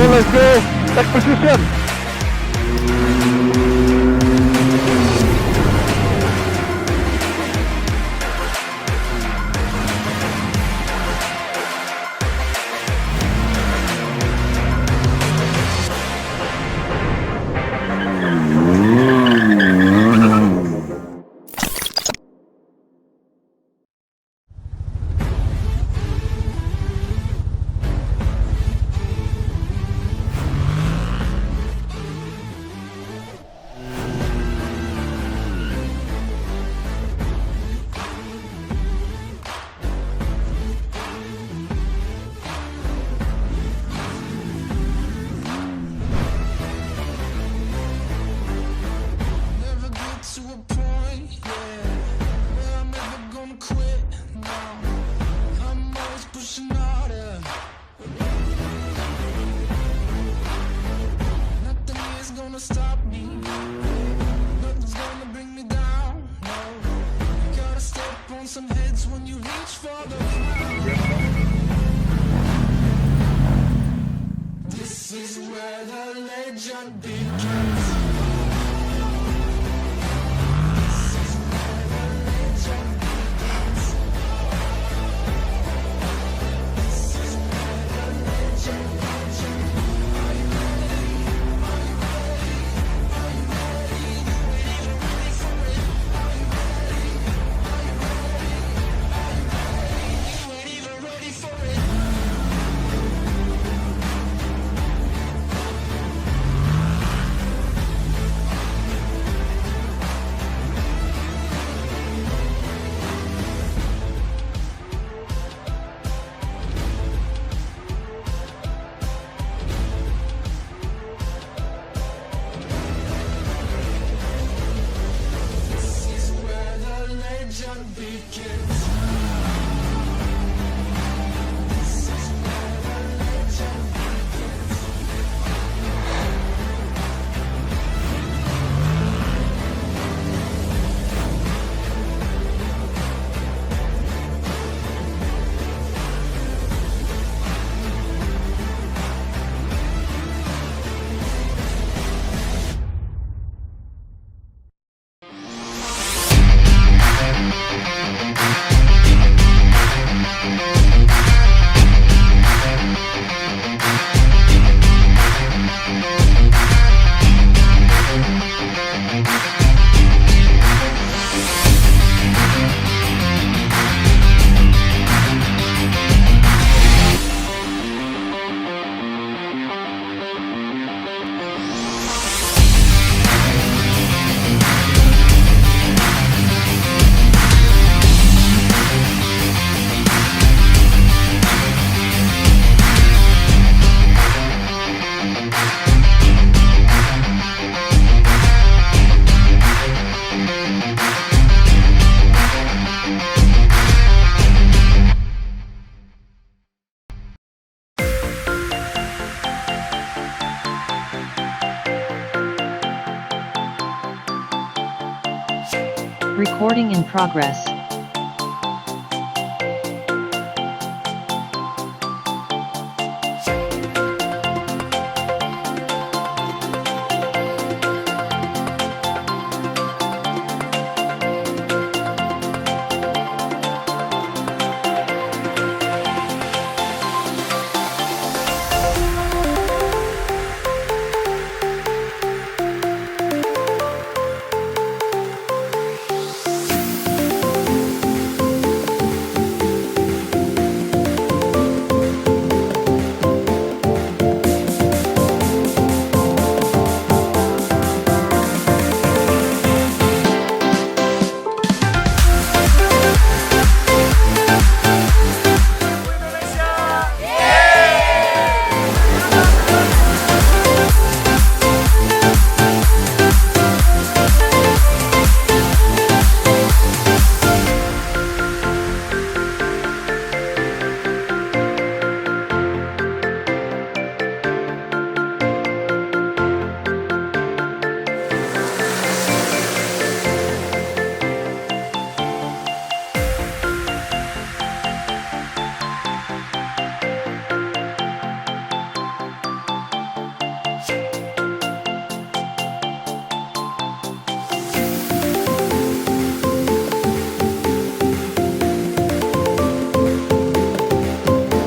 Let's go! Take position! Never get to a point, yeah, where I'm never gonna quit. No, I'm always pushing harder. Nothing is gonna stop me. Nothing's gonna bring me down. No, you gotta step on some heads when you reach for the ground. This is where the legend begins. This is where the legend begins. This is where the legend begins. Recording in progress.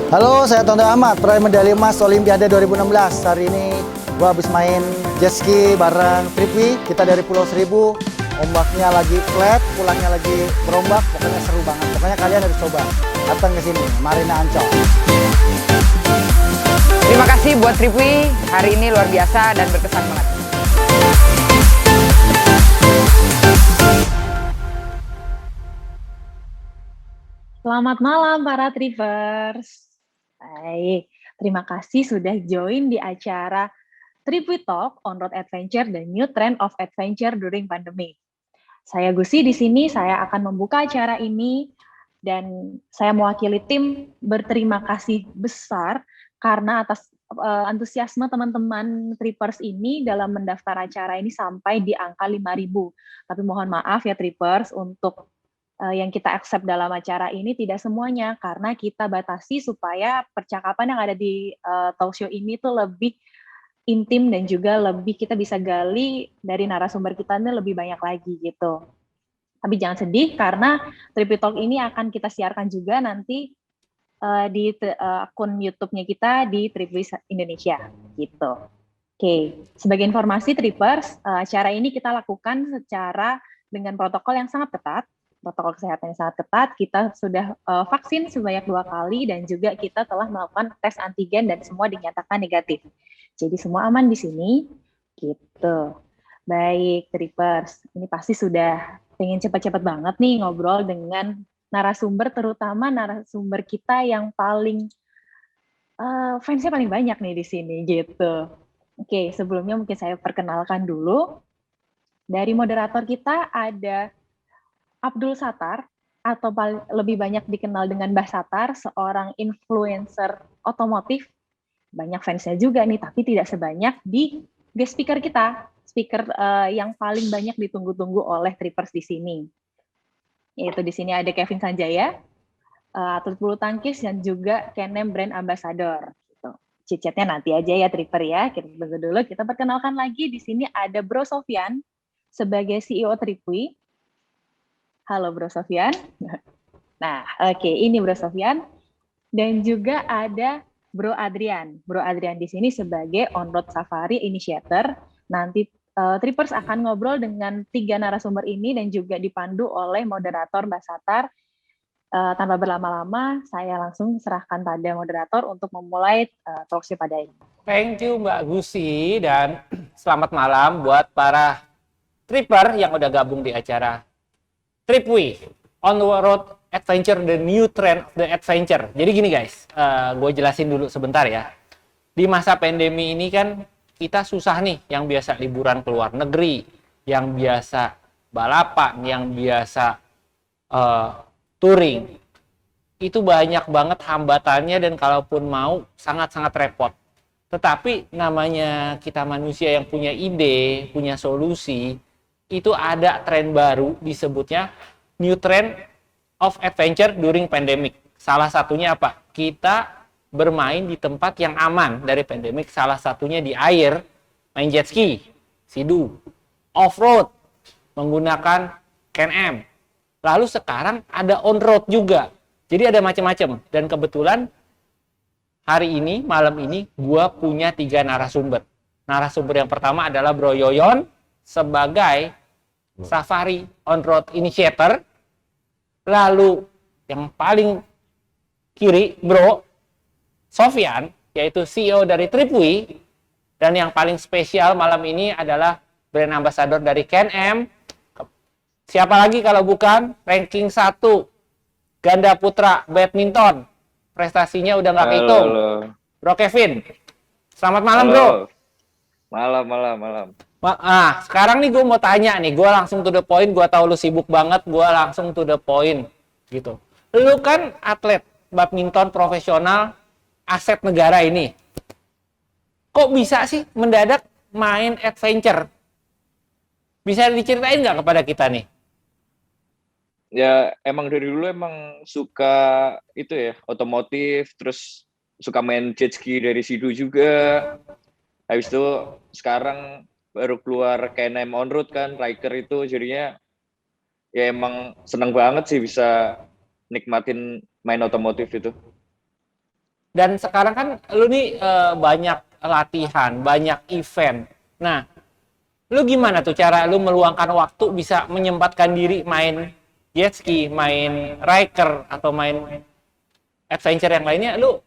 Halo, saya Tonton Ahmad, peraih medali emas Olimpiade 2016. Hari ini gua habis main jet ski bareng Tripwi. Kita dari Pulau Seribu, ombaknya lagi flat, pulangnya lagi berombak, pokoknya seru banget. Pokoknya kalian harus coba datang ke sini, Marina Ancol. Terima kasih buat Tripwi, hari ini luar biasa dan berkesan banget. Selamat malam para Tripers. Baik, terima kasih sudah join di acara Tripwi Talk on Road Adventure, the new trend of adventure during pandemic. Saya Gusi di sini, saya akan membuka acara ini dan saya mewakili tim berterima kasih besar karena atas antusiasme teman-teman Trippers ini dalam mendaftar acara ini sampai di angka 5.000. Tapi mohon maaf ya Trippers, untuk yang kita accept dalam acara ini tidak semuanya, karena kita batasi supaya percakapan yang ada di talk show ini tuh lebih intim dan juga lebih kita bisa gali dari narasumber kita ini lebih banyak lagi gitu. Tapi jangan sedih karena Tripwi Talk ini akan kita siarkan juga nanti di akun YouTube-nya kita di Tripwi Indonesia gitu. Oke, sebagai informasi Trippers, acara ini kita lakukan secara dengan protokol yang sangat ketat. Protokol kesehatan yang sangat ketat, kita sudah vaksin sebanyak 2 kali dan juga kita telah melakukan tes antigen dan semua dinyatakan negatif. Jadi semua aman di sini, gitu. Baik, Trippers, ini pasti sudah pengen cepat-cepat banget nih ngobrol dengan narasumber, terutama narasumber kita yang paling fansnya paling banyak nih di sini, gitu. Oke, sebelumnya mungkin saya perkenalkan dulu. Dari moderator kita ada Abdul Sattar, atau lebih banyak dikenal dengan Mbah Sattar, seorang influencer otomotif. Banyak fansnya juga nih, tapi tidak sebanyak di guest speaker kita. Speaker yang paling banyak ditunggu-tunggu oleh Trippers di sini. Yaitu di sini ada Kevin Sanjaya, atlet bulu tangkis dan juga KNM Brand Ambassador. Gitu. Cicetnya nanti aja ya Tripper ya. Kita tunggu dulu. Kita perkenalkan lagi di sini ada Bro Sofyan sebagai CEO Tripwi. Halo Bro Sofyan. Nah, oke, ini Bro Sofyan. Dan juga ada Bro Adrian. Bro Adrian di sini sebagai on-road safari initiator. Nanti Trippers akan ngobrol dengan 3 narasumber ini dan juga dipandu oleh moderator Mbak Sattar. Tanpa berlama-lama, saya langsung serahkan pada moderator untuk memulai talkshow pada ini. Thank you Mbak Gusi dan selamat malam buat para Tripper yang udah gabung di acara Tripwi on the road adventure, the new trend of the adventure. Jadi gini guys, gue jelasin dulu sebentar ya. Di masa pandemi ini kan kita susah nih, yang biasa liburan ke luar negeri, yang biasa balapan, yang biasa touring. Itu banyak banget hambatannya dan kalaupun mau sangat-sangat repot. Tetapi namanya kita manusia yang punya ide, punya solusi, itu ada tren baru disebutnya new trend of adventure during pandemic. Salah satunya apa? Kita bermain di tempat yang aman dari pandemic. Salah satunya di air, main jet ski, Sea-Doo, off-road, menggunakan Can-Am. Lalu sekarang ada on-road juga. Jadi ada macam-macam. Dan kebetulan hari ini, malam ini, gua punya 3 narasumber. Narasumber yang pertama adalah Bro Yoyon sebagai Safari on-road initiator. Lalu yang paling kiri Bro Sofyan, yaitu CEO dari Tripwi. Dan yang paling spesial malam ini adalah brand ambassador dari Can-Am. Siapa lagi kalau bukan ranking 1 ganda putra badminton. Prestasinya udah nggak kehitung. Bro Kevin. Selamat malam Bro. Malam. Sekarang nih gue mau tanya nih, gue langsung to the point, gue tahu lu sibuk banget, gue langsung to the point, gitu. Lu kan atlet badminton profesional, aset negara ini. Kok bisa sih mendadak main adventure? Bisa diceritain nggak kepada kita nih? Ya emang dari dulu emang suka itu ya, otomotif, terus suka main jet ski dari Sea-Doo juga. Habis itu sekarang baru keluar Can-Am on-road kan, Riker itu, jadinya ya emang seneng banget sih bisa nikmatin main otomotif itu. Dan sekarang kan lu nih banyak latihan, banyak event. Nah, lu gimana tuh cara lu meluangkan waktu bisa menyempatkan diri main jet ski, main riker, atau main adventure yang lainnya? Lu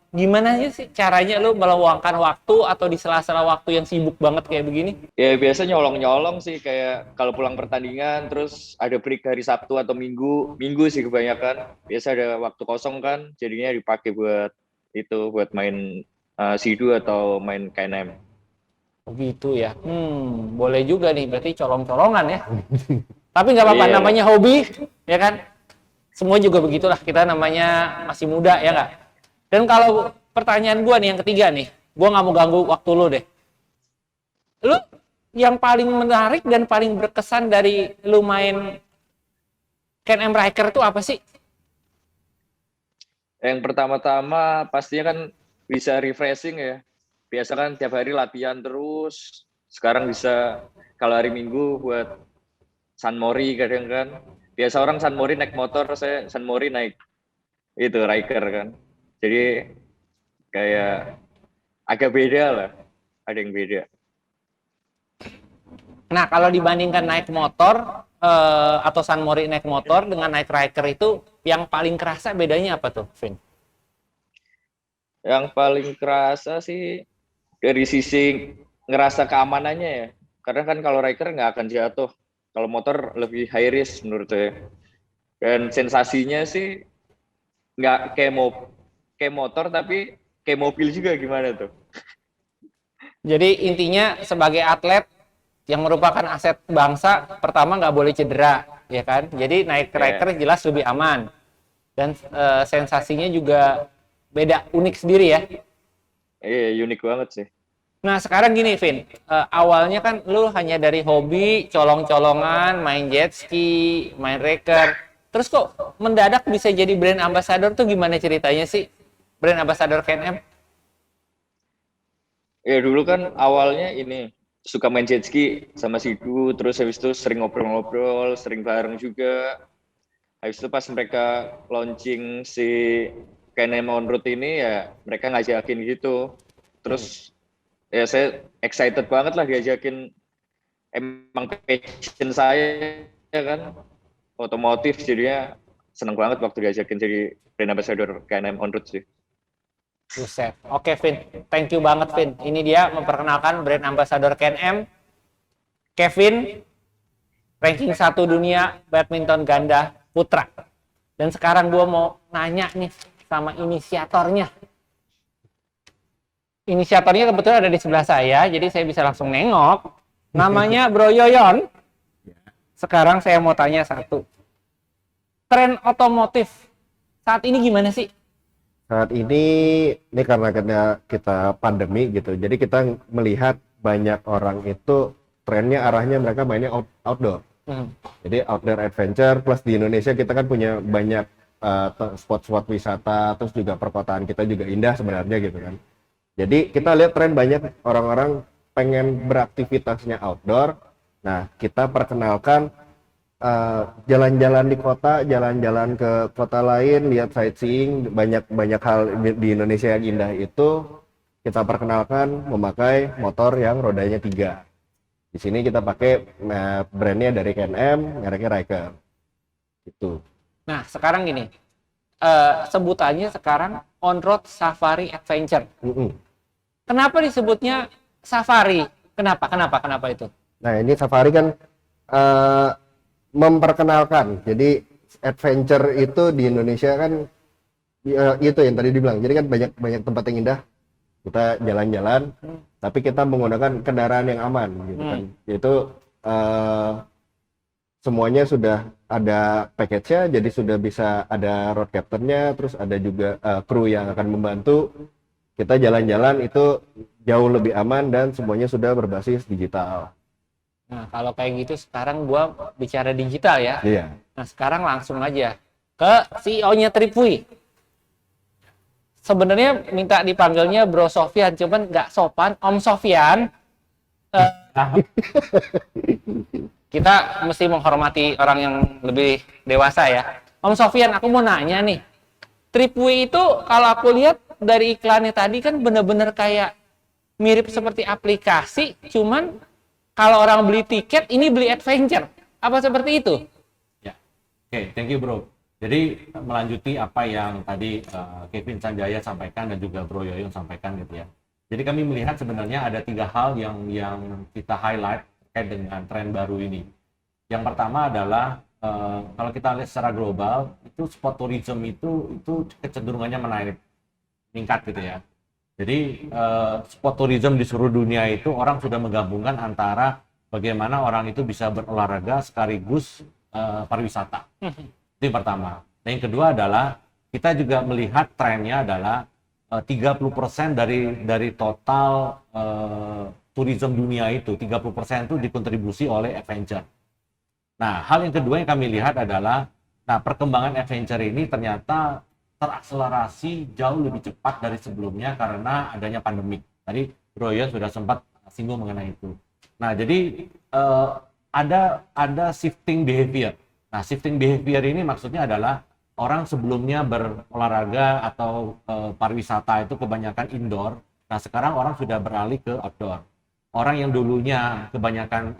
gimana sih caranya lu meluangkan waktu atau di sela-sela waktu yang sibuk banget kayak begini? Ya biasa nyolong-nyolong sih, kayak kalau pulang pertandingan terus ada break hari Sabtu atau Minggu sih kebanyakan. Biasa ada waktu kosong kan, jadinya dipakai buat itu, buat main Sidu atau main KNM. Begitu ya. Boleh juga nih, berarti colong-colongan ya. Tapi nggak apa-apa, Iya. namanya hobi, ya kan? Semua juga begitulah, kita namanya masih muda, ya nggak? Dan kalau pertanyaan gue nih, yang ketiga nih, gue nggak mau ganggu waktu lu deh. Lu yang paling menarik dan paling berkesan dari lu main KNM Riker itu apa sih? Yang pertama-tama pastinya kan bisa refreshing ya. Biasa kan tiap hari latihan terus. Sekarang bisa kalau hari Minggu buat San Mori kadang kan. Biasa orang San Mori naik motor, saya San Mori naik itu Riker kan. Jadi kayak agak beda lah. Ada yang beda. Nah, kalau dibandingkan naik motor atau San Mori naik motor dengan naik Riker itu, yang paling kerasa bedanya apa tuh, Vin? Yang paling kerasa sih dari sisi ngerasa keamanannya ya. Karena kan kalau Riker nggak akan jatuh. Kalau motor lebih high risk menurut saya. Dan sensasinya sih nggak kayak motor, tapi kayak mobil juga, gimana tuh? Jadi intinya sebagai atlet yang merupakan aset bangsa, pertama nggak boleh cedera, ya kan? Jadi naik Riker jelas lebih aman. Dan sensasinya juga beda, unik sendiri ya. Iya, unik banget sih. Nah, sekarang gini, Vin. Awalnya kan lu hanya dari hobi, colong-colongan, main jet ski, main Riker. Terus kok mendadak bisa jadi brand ambassador tuh gimana ceritanya sih? Brand ambassador KNM? Ya dulu kan awalnya ini suka main jet ski sama Sidu, terus habis itu sering ngobrol-ngobrol, sering bareng juga. Habis itu pas mereka launching si KNM on road ini, ya mereka ngajakin gitu. Terus ya saya excited banget lah diajakin, emang passion saya ya kan, otomotif, jadinya seneng banget waktu diajakin jadi brand ambassador KNM on road sih. Buset. Oke, Vin. Thank you banget, Vin. Ini dia memperkenalkan brand ambassador KNM, Kevin, ranking 1 dunia badminton ganda putra. Dan sekarang gue mau nanya nih sama inisiatornya. Inisiatornya kebetulan ada di sebelah saya, jadi saya bisa langsung nengok. Namanya Bro Yoyon. Sekarang saya mau tanya satu. Tren otomotif saat ini gimana sih? Saat ini karena kita pandemi gitu, jadi kita melihat banyak orang itu trennya arahnya mereka mainnya outdoor. Jadi outdoor adventure, plus di Indonesia kita kan punya banyak spot-spot wisata, terus juga perkotaan kita juga indah sebenarnya gitu kan. Jadi kita lihat tren banyak orang-orang pengen beraktivitasnya outdoor. Nah, kita perkenalkan jalan-jalan di kota, jalan-jalan ke kota lain, lihat sightseeing, banyak hal di Indonesia yang indah itu kita perkenalkan memakai motor yang rodanya 3. Di sini kita pakai brandnya dari KNM, mereknya Riker. Itu. Nah, sekarang gini, sebutannya sekarang on-road safari adventure. Kenapa disebutnya safari? Kenapa itu? Nah, ini safari kan memperkenalkan. Jadi adventure itu di Indonesia kan itu yang tadi dibilang. Jadi kan banyak tempat yang indah. Kita jalan-jalan, tapi kita menggunakan kendaraan yang aman gitu kan. Itu semuanya sudah ada package-nya, jadi sudah bisa ada road captain-nya, terus ada juga kru yang akan membantu. Kita jalan-jalan itu jauh lebih aman dan semuanya sudah berbasis digital. Nah, kalau kayak gitu sekarang gua bicara digital ya. Iya. Nah, sekarang langsung aja ke CEO-nya Tripwi. Sebenarnya minta dipanggilnya Bro Sofyan, cuman nggak sopan. Om Sofyan. Kita mesti menghormati orang yang lebih dewasa ya. Om Sofyan, aku mau nanya nih. Tripway itu kalau aku lihat dari iklannya tadi kan bener-bener kayak mirip seperti aplikasi, cuman kalau orang beli tiket, ini beli adventure. Apa seperti itu? Ya, oke, thank you bro. Jadi melanjuti apa yang tadi Kevin Sanjaya sampaikan dan juga Bro Yoyon sampaikan gitu ya. Jadi kami melihat sebenarnya ada 3 hal yang kita highlight terkait dengan tren baru ini. Yang pertama adalah kalau kita lihat secara global, itu sport tourism itu kecenderungannya meningkat gitu ya. Jadi sport tourism di seluruh dunia itu orang sudah menggabungkan antara bagaimana orang itu bisa berolahraga sekaligus pariwisata. Itu yang pertama. Dan yang kedua adalah kita juga melihat trennya adalah 30% dari total tourism dunia itu 30% itu dikontribusi oleh adventure. Nah, hal yang kedua yang kami lihat adalah perkembangan adventure ini ternyata terakselerasi jauh lebih cepat dari sebelumnya karena adanya pandemik. Tadi Bro Yoyon sudah sempat singgung mengenai itu. Nah, jadi ada shifting behavior. Nah, shifting behavior ini maksudnya adalah orang sebelumnya berolahraga atau pariwisata itu kebanyakan indoor. Nah, sekarang orang sudah beralih ke outdoor. Orang yang dulunya kebanyakan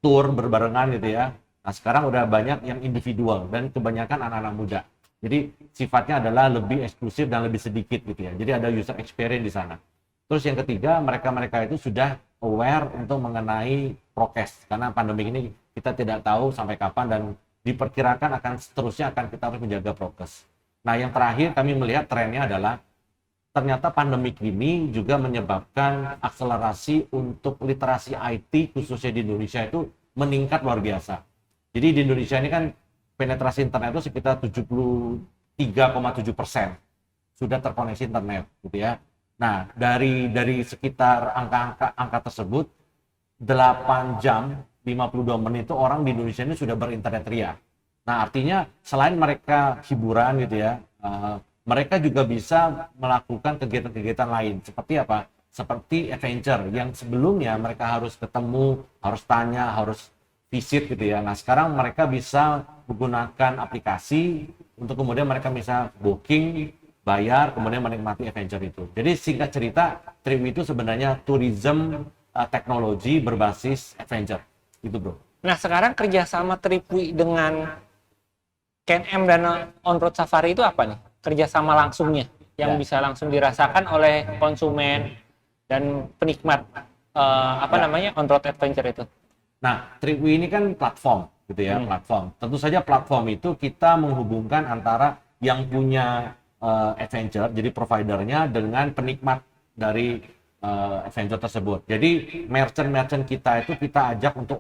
tour berbarengan gitu ya. Nah, sekarang udah banyak yang individual dan kebanyakan anak-anak muda. Jadi sifatnya adalah lebih eksklusif dan lebih sedikit gitu ya. Jadi ada user experience di sana. Terus yang ketiga, mereka itu sudah aware untuk mengenai prokes. Karena pandemi ini kita tidak tahu sampai kapan dan diperkirakan akan seterusnya akan kita harus menjaga prokes. Nah, yang terakhir kami melihat trennya adalah ternyata pandemi ini juga menyebabkan akselerasi untuk literasi IT khususnya di Indonesia itu meningkat luar biasa. Jadi di Indonesia ini kan penetrasi internet itu sekitar 73,7% sudah terkoneksi internet gitu ya. Nah, dari sekitar angka tersebut 8 jam 52 menit itu orang di Indonesia ini sudah berinternet ria. Nah, artinya selain mereka hiburan gitu ya, mereka juga bisa melakukan kegiatan-kegiatan lain. Seperti apa? Seperti adventure yang sebelumnya mereka harus ketemu, harus tanya, harus visit gitu ya. Nah, sekarang mereka bisa menggunakan aplikasi untuk kemudian mereka bisa booking, bayar, kemudian menikmati adventure itu. Jadi singkat cerita, Tripway itu sebenarnya tourism teknologi berbasis adventure. Itu bro. Nah, sekarang kerjasama Tripway dengan Can-Am dan On-Road Safari itu apa nih? Kerjasama langsungnya yang bisa langsung dirasakan oleh konsumen dan penikmat on-road adventure itu. Nah, Tripway ini kan platform gitu ya, platform. Tentu saja platform itu kita menghubungkan antara yang punya adventure, jadi providernya dengan penikmat dari adventure tersebut. Jadi merchant kita itu kita ajak untuk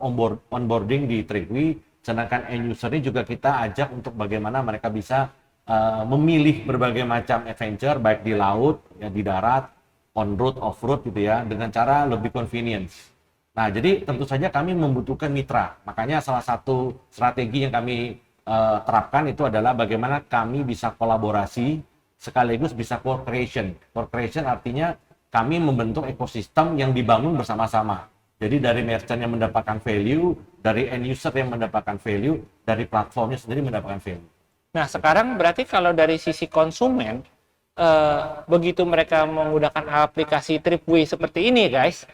onboarding di Tripway, sedangkan end user ini juga kita ajak untuk bagaimana mereka bisa memilih berbagai macam adventure baik di laut, ya di darat, on road, off road gitu ya, dengan cara lebih convenience. Nah, jadi tentu saja kami membutuhkan mitra. Makanya salah satu strategi yang kami terapkan itu adalah bagaimana kami bisa kolaborasi sekaligus bisa co-creation. Co-creation artinya kami membentuk ekosistem yang dibangun bersama-sama. Jadi dari merchant yang mendapatkan value, dari end user yang mendapatkan value, dari platformnya sendiri mendapatkan value. Nah, sekarang berarti kalau dari sisi konsumen, begitu mereka menggunakan aplikasi Tripway seperti ini guys,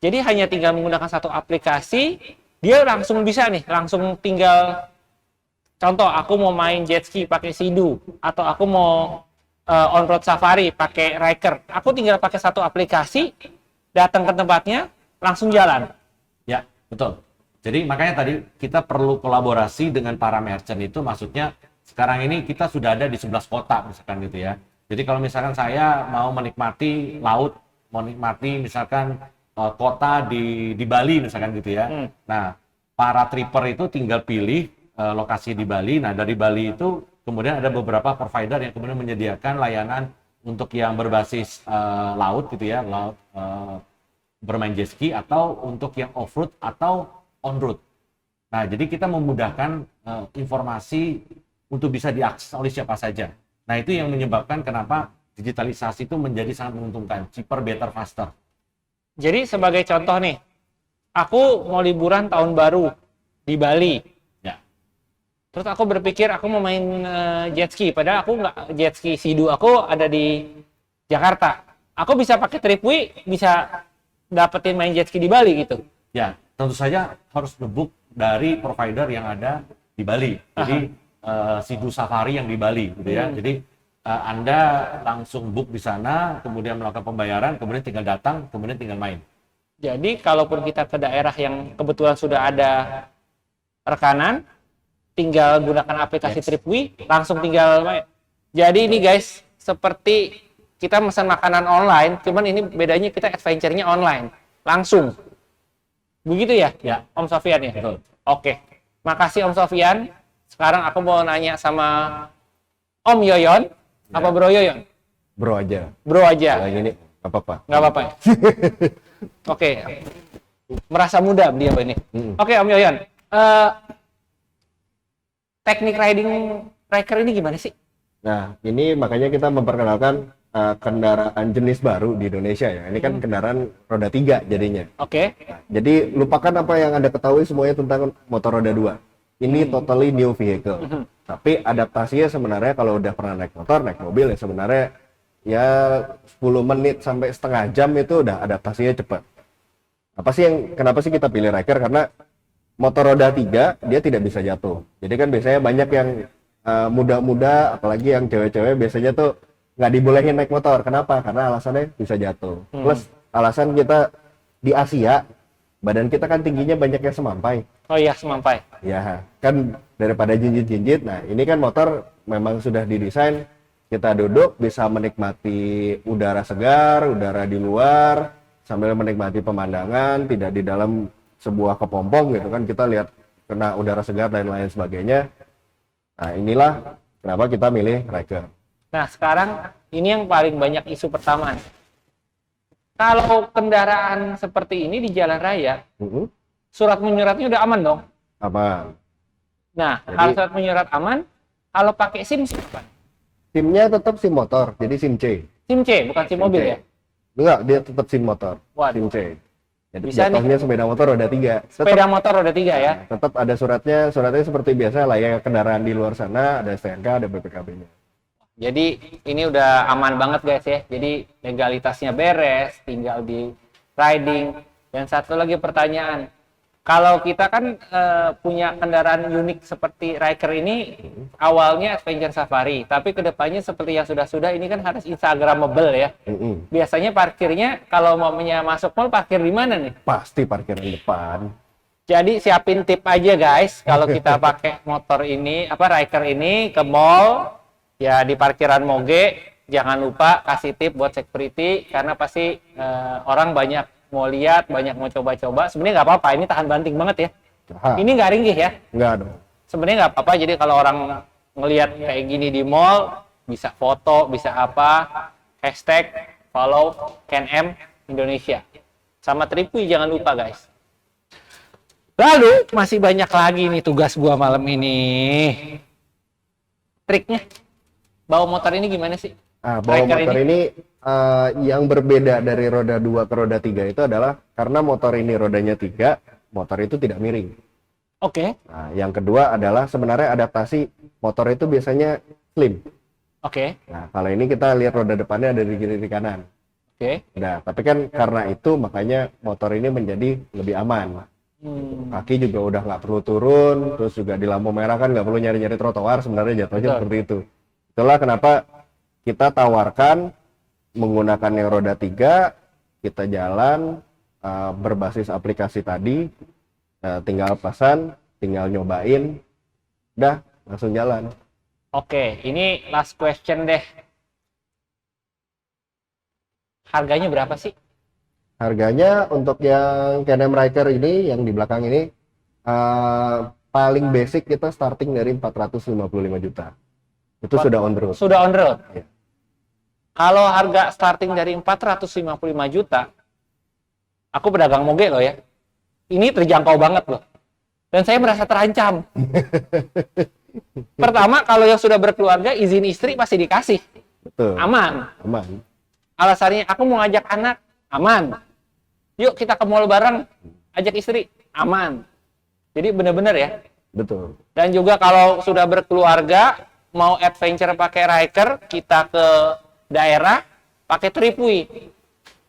jadi hanya tinggal menggunakan satu aplikasi, dia langsung bisa nih, langsung tinggal, contoh aku mau main jet ski pakai Sea-Doo, atau aku mau on-road safari pakai Ryker, aku tinggal pakai satu aplikasi, datang ke tempatnya, langsung jalan. Ya, betul. Jadi makanya tadi kita perlu kolaborasi dengan para merchant itu, maksudnya sekarang ini kita sudah ada di 11 kota misalkan gitu ya. Jadi kalau misalkan saya mau menikmati laut, mau menikmati misalkan kota di Bali misalkan gitu ya. Nah, para tripper itu tinggal pilih lokasi di Bali. Nah, dari Bali itu kemudian ada beberapa provider yang kemudian menyediakan layanan untuk yang berbasis laut gitu ya, laut bermain jet ski, atau untuk yang off-road atau on-road. Nah, jadi kita memudahkan informasi untuk bisa diakses oleh siapa saja. Nah, itu yang menyebabkan kenapa digitalisasi itu menjadi sangat menguntungkan, cheaper, better, faster. Jadi sebagai contoh nih, aku mau liburan tahun baru di Bali. Ya. Terus aku berpikir aku mau main jet ski, padahal aku nggak jet ski Sea-Doo aku ada di Jakarta. Aku bisa pakai Tripway, bisa dapetin main jet ski di Bali gitu. Ya, tentu saja harus nge-book dari provider yang ada di Bali. Jadi Sea-Doo Safari yang di Bali gitu ya. Jadi Anda langsung book di sana, kemudian melakukan pembayaran, kemudian tinggal datang, kemudian tinggal main. Jadi kalaupun kita ke daerah yang kebetulan sudah ada rekanan, tinggal gunakan aplikasi Tripway, langsung tinggal main. Jadi ini guys, seperti kita pesan makanan online, cuman ini bedanya kita adventure-nya online, langsung. Begitu ya? Ya. Om Sofian ya? Betul. Oke. Makasih Om Sofian. Sekarang aku mau nanya sama Om Yoyon, apa Bro Yoyon? Bro aja. Bro aja. Yang ini nggak apa-apa. Nggak apa-apa ya? Oke. Merasa muda dia ini. Oke Om Yoyon. Teknik riding Ryker ini gimana sih? Nah, ini makanya kita memperkenalkan kendaraan jenis baru di Indonesia ya. Ini kan kendaraan roda 3 jadinya. Oke. Nah, jadi lupakan apa yang Anda ketahui semuanya tentang motor roda 2. Ini totally new vehicle. Tapi adaptasinya sebenarnya kalau udah pernah naik motor, naik mobil ya sebenarnya ya 10 menit sampai setengah jam itu udah adaptasinya cepat. Kenapa sih kita pilih Ryker? Karena motor roda 3 dia tidak bisa jatuh. Jadi kan biasanya banyak yang muda-muda, apalagi yang cewek-cewek biasanya tuh nggak dibolehin naik motor. Kenapa? Karena alasannya bisa jatuh. Plus alasan kita di Asia, badan kita kan tingginya banyak yang semampai. Oh iya, semampai. Ya, kan daripada jinjit-jinjit. Nah, ini kan motor memang sudah didesain kita duduk bisa menikmati udara segar, udara di luar, sambil menikmati pemandangan, tidak di dalam sebuah kepompong gitu kan. Kita lihat kena udara segar dan lain sebagainya. Nah, inilah kenapa kita milih Ryker. Nah, sekarang ini yang paling banyak isu pertama. Kalau kendaraan seperti ini di jalan raya, surat menyuratnya udah aman dong? Aman. Nah, Jadi- kalau surat menyurat aman, kalau pakai SIM apa? SIM-nya tetap SIM motor, jadi SIM C. SIM C, bukan SIM mobil ya? Enggak, dia tetap SIM motor, Waduh. SIM C. Jadi Bisa nih. jatuhnya sepeda motor roda 3. Sepeda motor roda 3 ya? Tetap ada suratnya seperti biasa lah ya, kendaraan di luar sana, ada STNK, ada BPKB-nya. Jadi ini udah aman banget guys ya. Jadi legalitasnya beres, tinggal di riding. Dan satu lagi pertanyaan, kalau kita kan punya kendaraan unik seperti Ryker ini, awalnya Adventure Safari, tapi kedepannya seperti yang sudah-sudah ini kan harus Instagramable ya. Biasanya parkirnya kalau maunya masuk mall parkir di mana nih? Pasti parkiran depan. Jadi siapin tip aja guys, kalau kita pakai motor ini, Ryker ini ke mall, ya di parkiran Moge, jangan lupa kasih tip buat security, karena pasti orang banyak mau lihat, banyak mau coba-coba. Sebenarnya nggak apa-apa, ini tahan banting banget ya. Ini nggak ringgih ya? Nggak dong. Sebenarnya nggak apa-apa, jadi kalau orang ngelihat kayak gini di mall, bisa foto, bisa apa, hashtag follow CanM Indonesia. Sama Tripway jangan lupa guys. Lalu masih banyak lagi nih tugas gua malam ini. Triknya, bawa motor ini gimana sih? Bawa Ryker motor ini yang berbeda dari roda 2 ke roda 3 itu adalah karena motor ini rodanya 3, motor itu tidak miring. Oke. Nah, yang kedua adalah sebenarnya adaptasi motor itu biasanya slim. Oke. Nah, kalau ini kita lihat roda depannya ada di kiri di kanan. Oke. Nah, tapi kan karena itu makanya motor ini menjadi lebih aman. Kaki juga udah nggak perlu turun, terus juga di lampu merah kan nggak perlu nyari-nyari trotoar, sebenarnya jatuhnya Betul. seperti itu. Itulah kenapa kita tawarkan menggunakan yang roda 3, kita jalan berbasis aplikasi tadi, tinggal pesan, tinggal nyobain, udah langsung jalan. Oke, ini last question deh. Harganya berapa sih? Harganya untuk yang Can-Am Ryker ini, yang di belakang ini, paling basic kita starting dari 455 juta. Itu sudah on the road. Sudah on the road. Iya. Kalau harga starting dari 455 juta, aku pedagang moge loh ya. Ini terjangkau banget loh. Dan saya merasa terancam. Pertama, kalau yang sudah berkeluarga, izin istri pasti dikasih. Betul. Aman. Aman. Alasannya, aku mau ngajak anak, aman. Yuk kita ke mall bareng, ajak istri, aman. Jadi bener-bener ya, Betul. Dan juga kalau sudah berkeluarga, mau adventure pakai Riker, kita ke daerah pakai Tripway.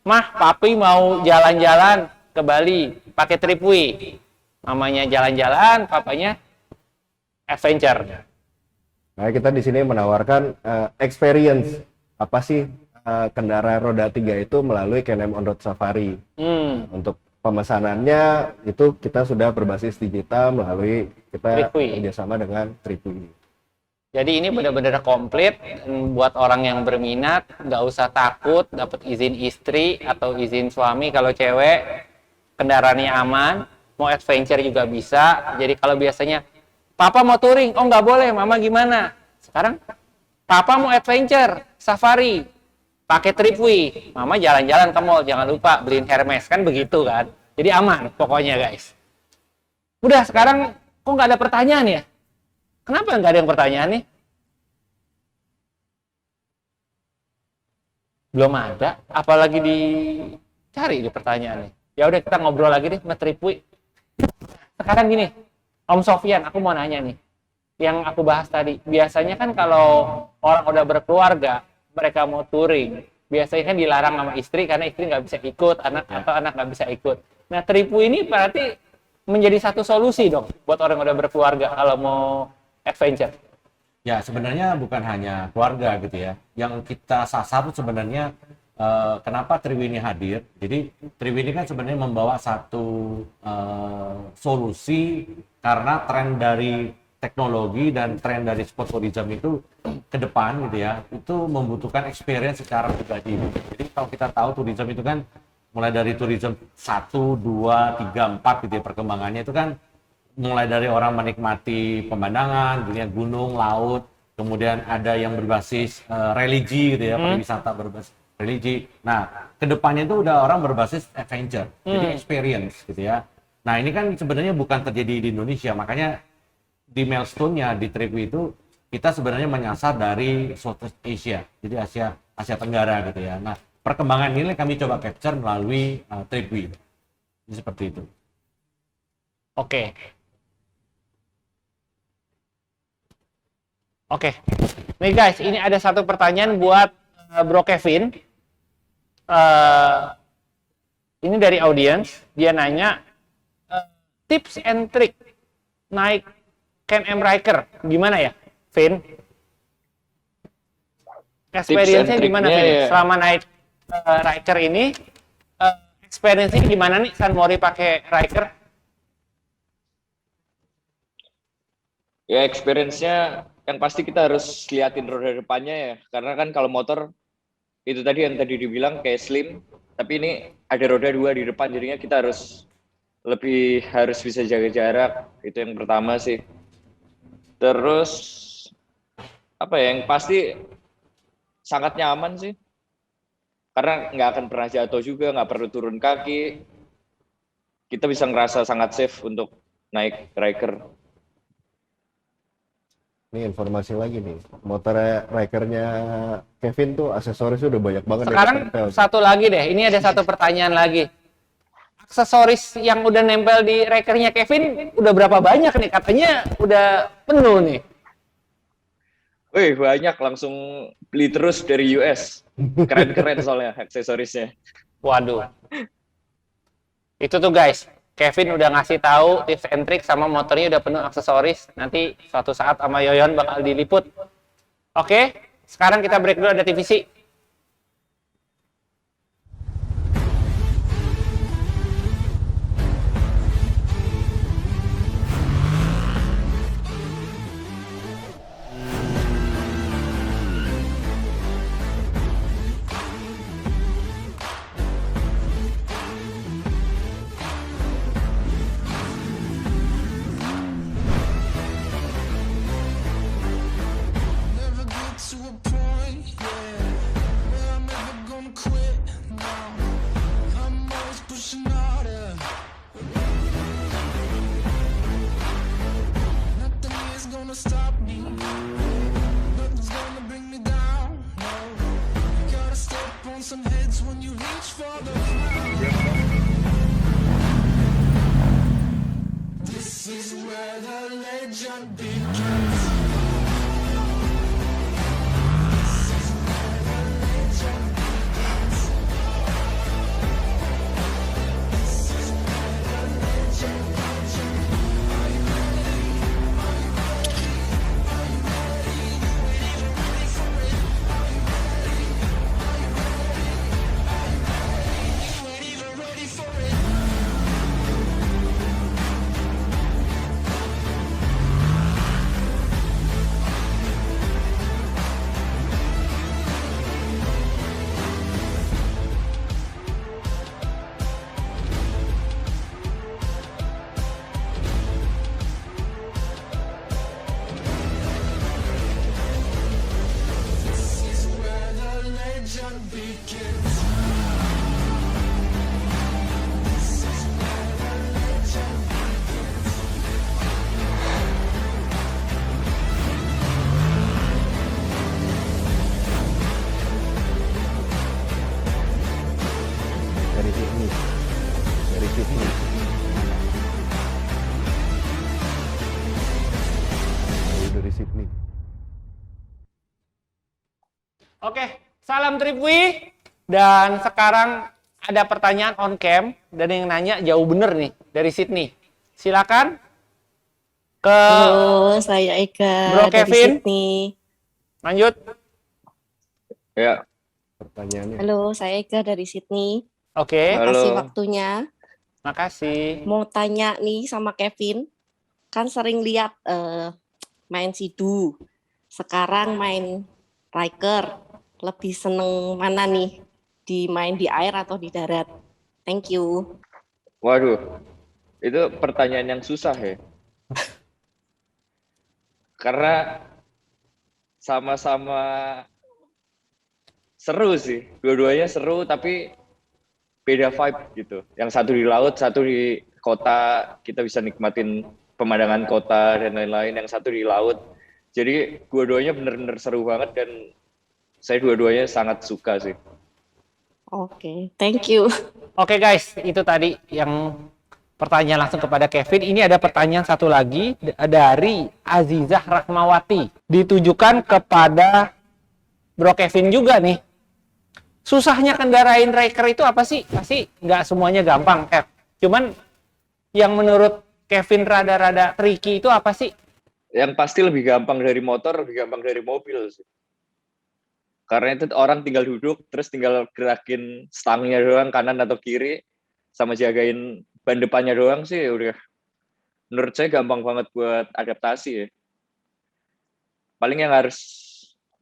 Mah, papi mau jalan-jalan ke Bali pakai Tripway. Mamanya jalan-jalan, papanya adventure. Nah, kita di sini menawarkan experience apa sih kendaraan roda 3 itu melalui Can-Am On-Road Safari. Untuk pemesanannya itu kita sudah berbasis digital melalui kita Tripway. kerjasama dengan Tripway. Jadi ini benar-benar komplit buat orang yang berminat, nggak usah takut dapat izin istri atau izin suami kalau cewek, kendaraannya aman, mau adventure juga bisa. Jadi kalau biasanya papa mau touring, oh nggak boleh, mama gimana? Sekarang papa mau adventure, safari, pakai Tripway, mama jalan-jalan ke mall, jangan lupa beliin Hermes, kan begitu kan? Jadi aman pokoknya guys. Udah sekarang kok nggak ada pertanyaan ya? Kenapa nggak ada yang pertanyaan nih? Belum ada, apalagi dicari di pertanyaannya. Ya udah kita ngobrol lagi deh sama Tripway. Sekarang gini, Om Sofyan, aku mau nanya nih. Yang aku bahas tadi, biasanya kan kalau orang udah berkeluarga, mereka mau touring, biasanya kan dilarang sama istri karena istri nggak bisa ikut, anak atau anak nggak bisa ikut. Nah, Tripway ini berarti menjadi satu solusi dong buat orang yang udah berkeluarga kalau mau adventure. Ya, sebenarnya bukan hanya keluarga gitu ya. Yang kita sasar sebenarnya kenapa Tripway ini hadir. Jadi Tripway ini kan sebenarnya membawa satu solusi karena tren dari teknologi dan tren dari sport tourism itu ke depan gitu ya. Itu membutuhkan experience secara pribadi. Jadi kalau kita tahu tourism itu kan mulai dari tourism 1, 2, 3, 4 gitu ya perkembangannya itu kan mulai dari orang menikmati pemandangan, dunia gunung, laut, kemudian ada yang berbasis religi gitu ya, pariwisata berbasis religi. Nah, kedepannya itu udah orang berbasis adventure, jadi experience gitu ya. Nah, ini kan sebenarnya bukan terjadi di Indonesia, makanya di milestone-nya di Tripway itu kita sebenarnya menyasar dari Southeast Asia, jadi Asia Tenggara gitu ya. Nah, perkembangan ini kami coba capture melalui Tripway. Jadi seperti itu. Oke. Oke, nih guys, ini ada satu pertanyaan buat Bro Kevin. Ini dari audiens, dia nanya tips and trick naik Can-Am Riker, gimana ya, Vin? Experience-nya gimana, Vin? Ya. Selama naik Riker ini, experience-nya gimana nih, San Mori pakai Riker? Ya, experience-nya yang pasti kita harus liatin roda depannya ya, karena kan kalau motor itu tadi yang tadi dibilang kayak slim, tapi ini ada roda 2 di depan, jadinya kita harus bisa jaga jarak, itu yang pertama sih. Terus apa ya, yang pasti sangat nyaman sih, karena nggak akan pernah jatuh juga, nggak perlu turun kaki, kita bisa ngerasa sangat safe untuk naik Riker. Ini informasi lagi nih, motor Riker-nya Kevin tuh aksesorisnya udah banyak banget. Sekarang satu lagi deh, ini ada satu pertanyaan lagi. Aksesoris yang udah nempel di Riker-nya Kevin udah berapa banyak nih? Katanya udah penuh nih. Wih, banyak, langsung beli terus dari US. Keren-keren soalnya aksesorisnya. Waduh. Itu tuh guys, Kevin udah ngasih tahu tips and trick sama motornya udah penuh aksesoris. Nanti suatu saat sama Yoyon bakal diliput. Oke, sekarang kita break dulu, ada TVC. Never get to a point, yeah, where I'm never gonna quit. No, I'm always pushing harder. Nothing is gonna stop me. Nothing's gonna bring me down. No, you gotta step on some heads when you reach for the ground. This is where the legends Oke, salam Tripwi. Dan sekarang ada pertanyaan on cam dan yang nanya jauh bener nih dari Sydney. Silakan ke Halo, saya Eka Bro dari Kevin. Sydney. Lanjut. Ya, Pertanyaannya. Halo, saya Eka dari Sydney. Oke, Makasih halo. waktunya. makasih. Mau tanya nih sama Kevin, kan sering lihat main Sidu. Sekarang main Riker. Lebih seneng mana nih? Main di air atau di darat? Thank you. Waduh, itu pertanyaan yang susah ya. Karena sama-sama seru sih. Dua-duanya seru tapi beda vibe gitu. Yang satu di laut, satu di kota. Kita bisa nikmatin pemandangan kota dan lain-lain. Yang satu di laut. Jadi dua-duanya bener-bener seru banget dan saya dua-duanya sangat suka sih. Oke, thank you. Oke guys, itu tadi yang pertanyaan langsung kepada Kevin. Ini ada pertanyaan satu lagi dari Azizah Rahmawati. Ditujukan kepada Bro Kevin juga nih. Susahnya kendarain Riker itu apa sih? Pasti nggak semuanya gampang, Kev. Cuman yang menurut Kevin rada-rada tricky itu apa sih? Yang pasti lebih gampang dari motor, lebih gampang dari mobil sih. Karena itu orang tinggal duduk, terus tinggal gerakin stangnya doang, kanan atau kiri, sama jagain ban depannya doang sih udah. Menurut saya gampang banget buat adaptasi ya. Paling yang harus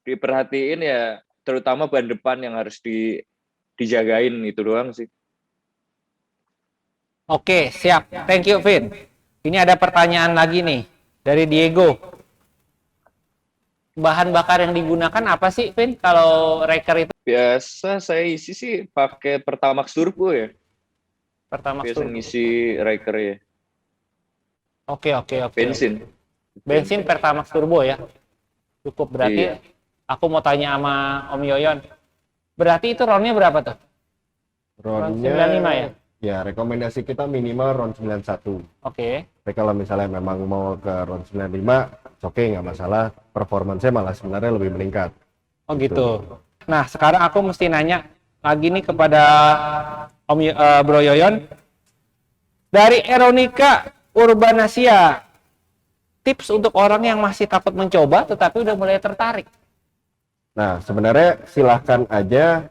diperhatiin ya, terutama ban depan yang harus dijagain itu doang sih. Oke, siap. Thank you, Vin. Ini ada pertanyaan lagi nih dari Diego. Bahan bakar yang digunakan apa sih, Vin, kalau Riker itu? Biasa saya isi sih pakai Pertamax Turbo ya. Pertamax Biasa Turbo. ngisi Riker ya. Oke. Bensin. Bensin Pertamax Turbo ya. Cukup berarti. Iya. Aku mau tanya sama Om Yoyon. Berarti itu roundnya berapa tuh? Ronnya 95 ya? Ya, rekomendasi kita minimal round 91. Oke. Tapi kalau misalnya memang mau ke round 95, oke, nggak masalah. Performanya malah sebenarnya lebih meningkat. Oh gitu. Nah, sekarang aku mesti nanya lagi nih kepada Bro Yoyon. Dari Eronika Urbanasia, tips untuk orang yang masih takut mencoba tetapi udah mulai tertarik. Nah, sebenarnya silahkan aja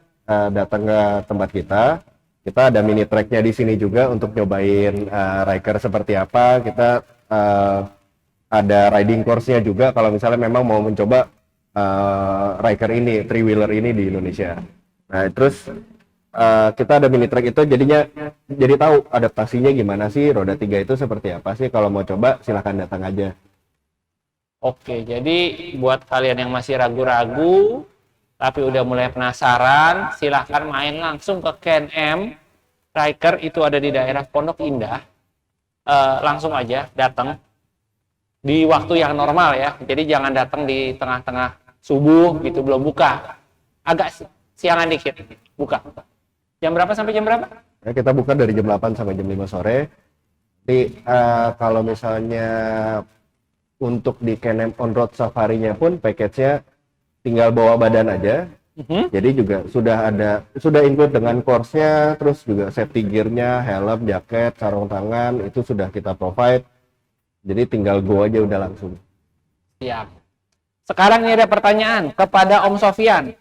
datang ke tempat kita. Kita ada mini tracknya di sini juga untuk nyobain Riker seperti apa. Kita ada riding course-nya juga kalau misalnya memang mau mencoba Riker ini, three wheeler ini di Indonesia. Nah, terus kita ada mini track itu jadinya jadi tahu adaptasinya gimana sih, roda 3 itu seperti apa sih. Kalau mau coba silahkan datang aja. Oke, jadi buat kalian yang masih ragu-ragu tapi udah mulai penasaran, silahkan main langsung ke KNM Riker, itu ada di daerah Pondok Indah. Langsung aja datang di waktu yang normal ya. Jadi jangan datang di tengah-tengah subuh gitu, belum buka. Agak siangan dikit buka. Jam berapa sampai jam berapa? Nah, kita buka dari jam 8 sampai jam 5 sore. Jadi kalau misalnya untuk di KNM on-road safari-nya pun package-nya tinggal bawa badan aja. Jadi juga sudah include dengan course-nya, terus juga safety gear-nya, helm, jaket, sarung tangan, itu sudah kita provide. Jadi tinggal go aja udah langsung. Siap. Sekarang ini ada pertanyaan kepada Om Sofian.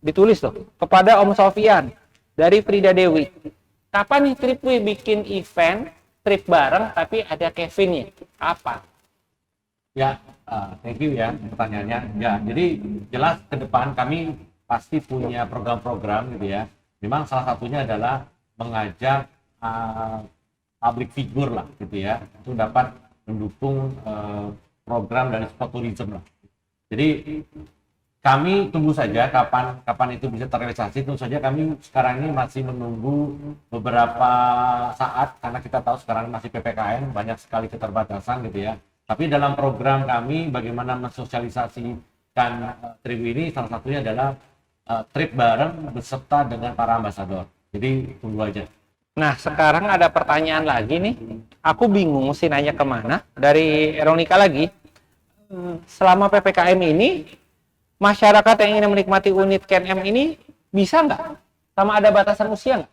Ditulis loh, kepada Om Sofian dari Frida Dewi. Kapan nih Tripwi bikin event trip bareng tapi ada Kevinnya? Kapan? Ya, thank you ya pertanyaannya. Ya, jadi jelas ke depan kami pasti punya program-program gitu ya. Memang salah satunya adalah mengajak public figure lah gitu ya, untuk dapat mendukung program dari sport tourism lah. Jadi kami tunggu saja kapan itu bisa terrealisasi. Tentu saja kami sekarang ini masih menunggu beberapa saat karena kita tahu sekarang masih PPKM, banyak sekali keterbatasan gitu ya. Tapi dalam program kami bagaimana mensosialisasikan trip ini salah satunya adalah trip bareng beserta dengan para ambasador. Jadi tunggu aja. Nah, sekarang ada pertanyaan lagi nih. Aku bingung mesti nanya kemana. Dari Eronika lagi. Selama PPKM ini, masyarakat yang ingin menikmati unit Can-Am ini bisa nggak? Sama ada batasan usia nggak?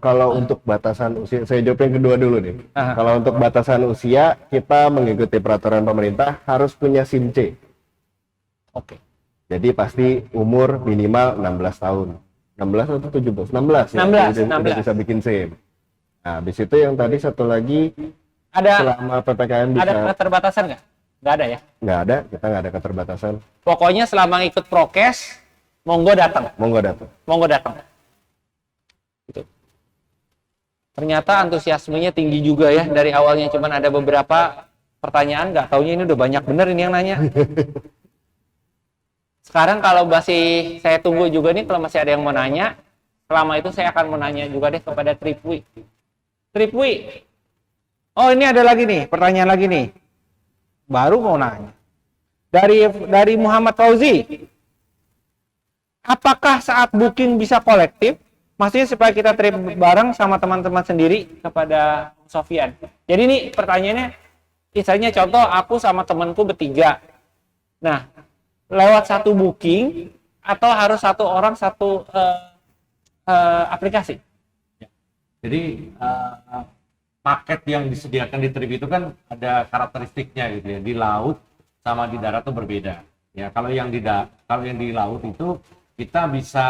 Kalau untuk batasan usia, saya jawab yang kedua dulu nih. Aha. Kalau untuk batasan usia, kita mengikuti peraturan pemerintah harus punya SIM C. Oke. Jadi pasti umur minimal 16 tahun. 16 atau 17? 16 ya. 16, Udah 16. bisa bikin SIM. Nah, habis itu yang tadi satu lagi, Ada selama PPKM bisa... ada keterbatasan nggak? Nggak ada ya? Nggak ada, kita nggak ada keterbatasan. Pokoknya selama ikut prokes, monggo datang. Monggo datang. Monggo datang. Gitu. Ternyata antusiasmenya tinggi juga ya dari awalnya cuman ada beberapa pertanyaan, nggak taunya ini udah banyak bener ini yang nanya. Sekarang kalau masih saya tunggu juga nih kalau masih ada yang mau nanya, selama itu saya akan menanya juga deh kepada Tripwi. Tripwi, oh ini ada lagi nih pertanyaan lagi nih, baru mau nanya dari Muhammad Fauzi. Apakah saat booking bisa kolektif? Maksudnya supaya kita trip bareng sama teman-teman sendiri kepada Sofian. Jadi ini pertanyaannya, misalnya contoh aku sama temanku bertiga. Nah, lewat satu booking atau harus satu orang satu aplikasi? Jadi paket yang disediakan di trip itu kan ada karakteristiknya gitu ya. Di laut sama di darat itu berbeda. Ya, kalau yang di laut itu kita bisa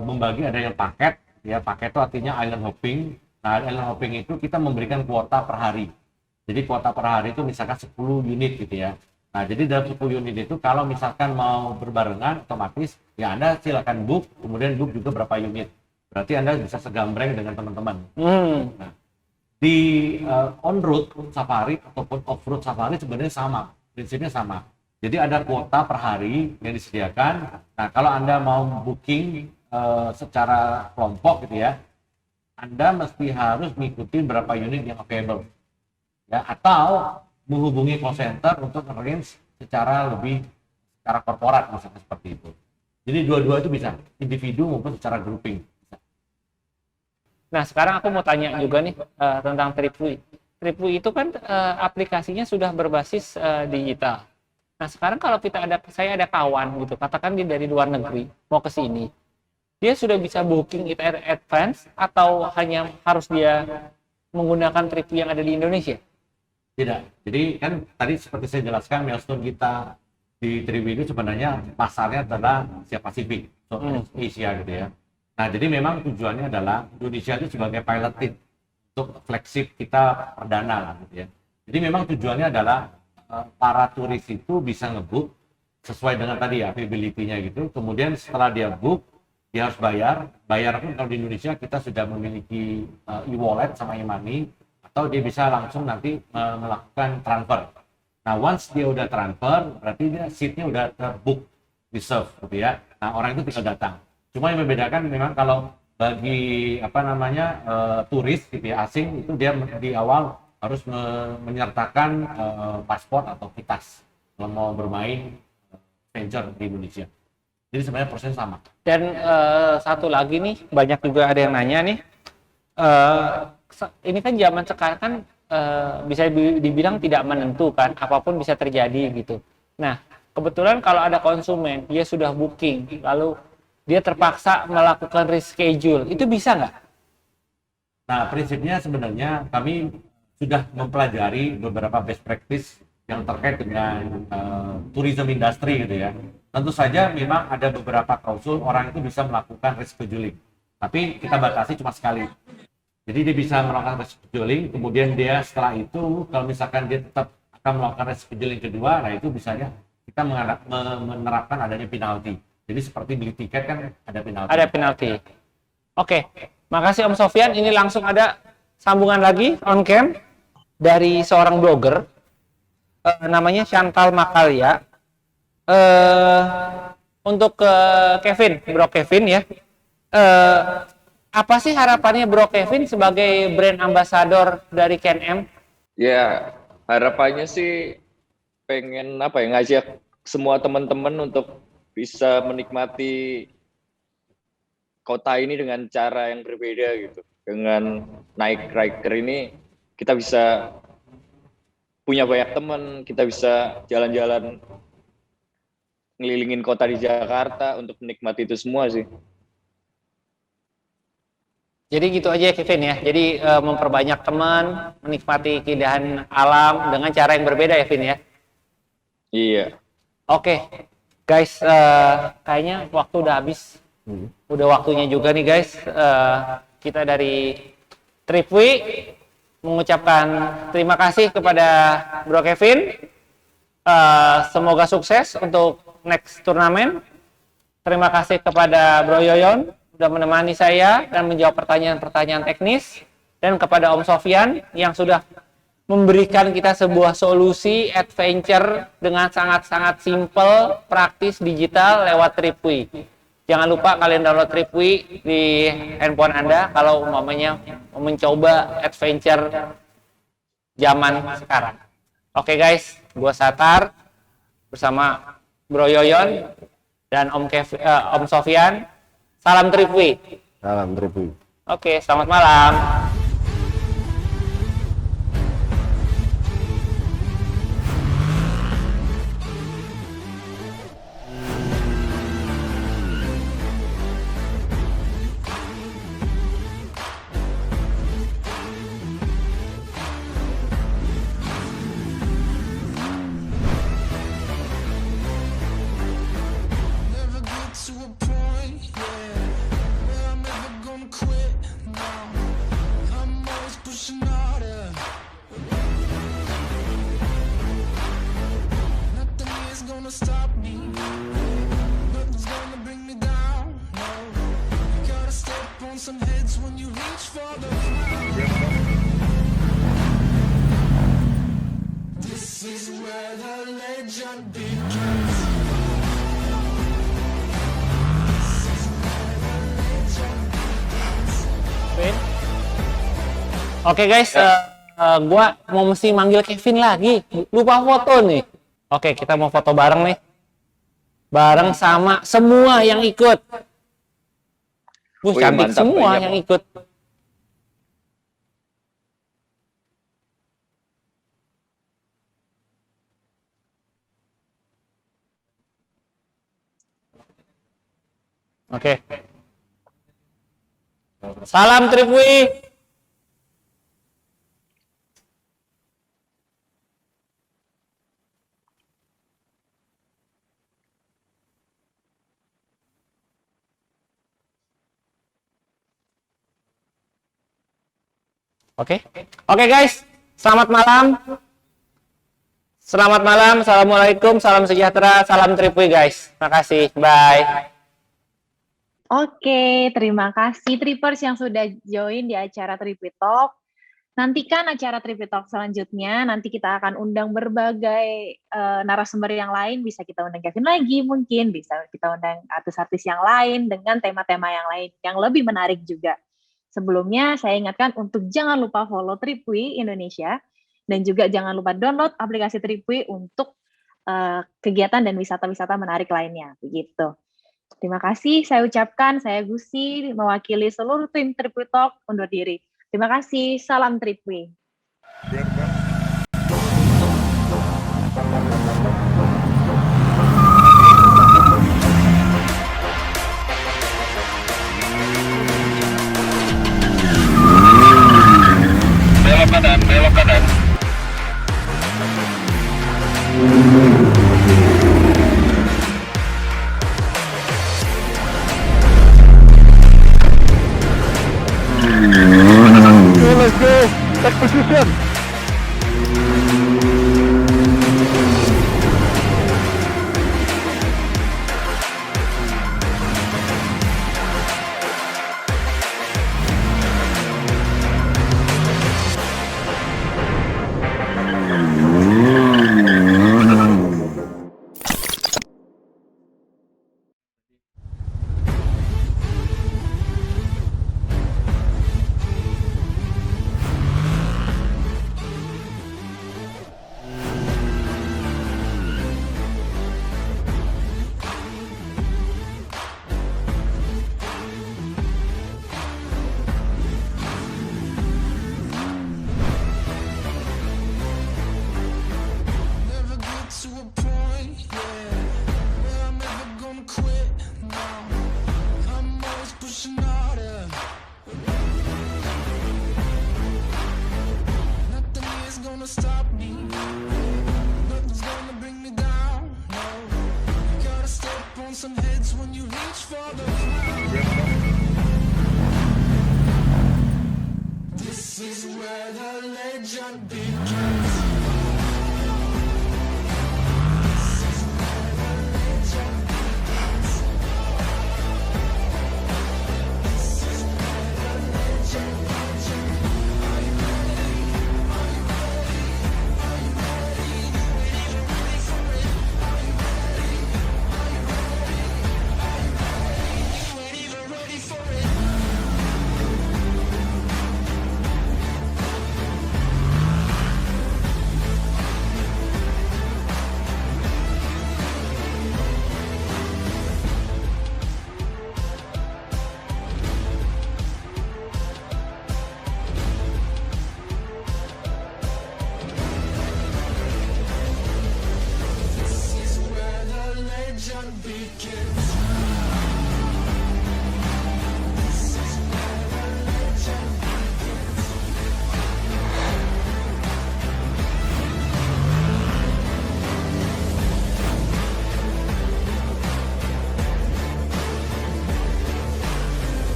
membagi, ada yang paket, ya paket itu artinya island hopping. Nah, island hopping itu kita memberikan kuota per hari. Jadi kuota per hari itu misalkan 10 unit gitu ya. Nah, jadi dalam 10 unit itu kalau misalkan mau berbarengan otomatis ya Anda silakan book, kemudian book juga berapa unit. Berarti Anda bisa segambreng dengan teman-teman. Nah, di on road safari ataupun off road safari sebenarnya sama, prinsipnya sama. Jadi ada kuota per hari yang disediakan. Nah, kalau Anda mau booking secara kelompok gitu ya, Anda mesti harus mengikuti berapa unit yang available. Ya, atau menghubungi call center untuk arrange secara korporat misalnya seperti itu. Jadi dua-dua itu bisa, individu maupun secara grouping. Nah, sekarang aku mau tanya juga nih tentang Tripwi. Tripwi itu kan aplikasinya sudah berbasis digital. Nah, sekarang kalau saya ada kawan gitu, katakan dia dari luar negeri mau ke sini, dia sudah bisa booking itu advance atau hanya harus dia menggunakan Tripwi yang ada di Indonesia? Tidak. Jadi kan tadi seperti saya jelaskan, milestone kita di Tripwi itu sebenarnya pasarnya adalah Asia Pasifik, Asia gitu ya. Nah, jadi memang tujuannya adalah Indonesia itu sebagai piloted untuk flagship kita perdana lah gitu ya. Jadi memang tujuannya adalah para turis itu bisa nge-book sesuai dengan tadi ya availability-nya gitu. Kemudian setelah dia book, dia harus bayar. Bayar pun kalau di Indonesia kita sudah memiliki e-wallet sama e-money, atau dia bisa langsung nanti melakukan transfer. Nah, once dia udah transfer, berarti dia seat-nya udah terbook, reserve gitu ya. Nah, orang itu tinggal datang. Cuma yang membedakan memang kalau bagi turis gitu ya, asing itu dia di awal harus menyertakan paspor atau kitas kalau mau bermain venture di Indonesia. Jadi sebenarnya proses sama. Dan satu lagi nih, banyak juga ada yang nanya nih, ini kan zaman sekarang kan bisa dibilang tidak menentu kan, apapun bisa terjadi gitu. Nah, kebetulan kalau ada konsumen, dia sudah booking, lalu dia terpaksa melakukan reschedule, itu bisa nggak? Nah, prinsipnya sebenarnya kami sudah mempelajari beberapa best practice yang terkait dengan tourism industry gitu ya. Tentu saja memang ada beberapa klausul orang itu bisa melakukan rescheduling, tapi kita batasi cuma sekali. Jadi dia bisa melakukan rescheduling, kemudian dia setelah itu kalau misalkan dia tetap akan melakukan rescheduling kedua, nah itu bisanya kita menerapkan adanya penalti. Jadi seperti beli tiket kan ada penalti. Ada penalti. Oke, makasih Om Sofian. Ini langsung ada sambungan lagi on cam dari seorang blogger namanya Chantal Makalia. Untuk Kevin, Bro Kevin ya. Apa sih harapannya Bro Kevin sebagai brand ambassador dari Can-Am? Ya, harapannya sih pengen ngajak semua teman-teman untuk bisa menikmati kota ini dengan cara yang berbeda gitu. Dengan naik riker ini kita bisa punya banyak teman, kita bisa jalan-jalan ngelilingin kota di Jakarta untuk menikmati itu semua sih. Jadi gitu aja ya Kevin ya. Jadi memperbanyak teman, menikmati keindahan alam dengan cara yang berbeda ya Vin ya. Iya. Oke, guys, kayaknya waktu udah habis. Udah waktunya juga nih guys. Kita dari Tripwi mengucapkan terima kasih kepada Bro Kevin. Semoga sukses untuk next turnamen. Terima kasih kepada Bro Yoyon sudah menemani saya dan menjawab pertanyaan-pertanyaan teknis, dan kepada Om Sofyan yang sudah memberikan kita sebuah solusi adventure dengan sangat-sangat simple, praktis, digital lewat Tripwi. Jangan lupa kalian download Tripwi di handphone Anda kalau umpamanya mau mencoba adventure zaman sekarang. Oke guys, gua Satar bersama Bro Yoyon dan Om Sofyan. Salam Tripwi. Salam Tripwi. Oke, selamat malam. Never get to a point, yeah, where I'm never gonna quit. No, I'm always pushing harder. Nothing is gonna stop me. Nothing's gonna bring me down. No, you gotta step on some heads when you reach for the ground. This is where the legend begins. Oke guys, gua mau mesti manggil Kevin lagi. Lupa foto nih. Oke, kita mau foto bareng nih. Bareng sama semua yang ikut. Wih, Cantik mantap, semua banyak. yang ikut. Oke. Salam Tripwi. Oke. Oke guys, selamat malam. Selamat malam. Assalamualaikum, salam sejahtera, salam Tripwi guys. Makasih. Bye. Oke, terima kasih Trippers yang sudah join di acara Tripwi Talk. Nantikan acara Tripwi Talk selanjutnya. Nanti kita akan undang berbagai narasumber yang lain. Bisa kita undang Kevin lagi mungkin. Bisa kita undang artis-artis yang lain dengan tema-tema yang lain yang lebih menarik juga. Sebelumnya, saya ingatkan untuk jangan lupa follow Tripwi Indonesia dan juga jangan lupa download aplikasi Tripwi untuk kegiatan dan wisata-wisata menarik lainnya. Begitu. Terima kasih, saya ucapkan, saya Gusi, mewakili seluruh tim Tripwi Talk undur diri. Terima kasih, salam Tripwi. Belok kanan. Okay, let's go. Take position. stop me. Nothing's gonna bring me down. No, gotta step on some heads when you reach for the ground. This is where the legend begins.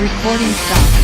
Recording stop.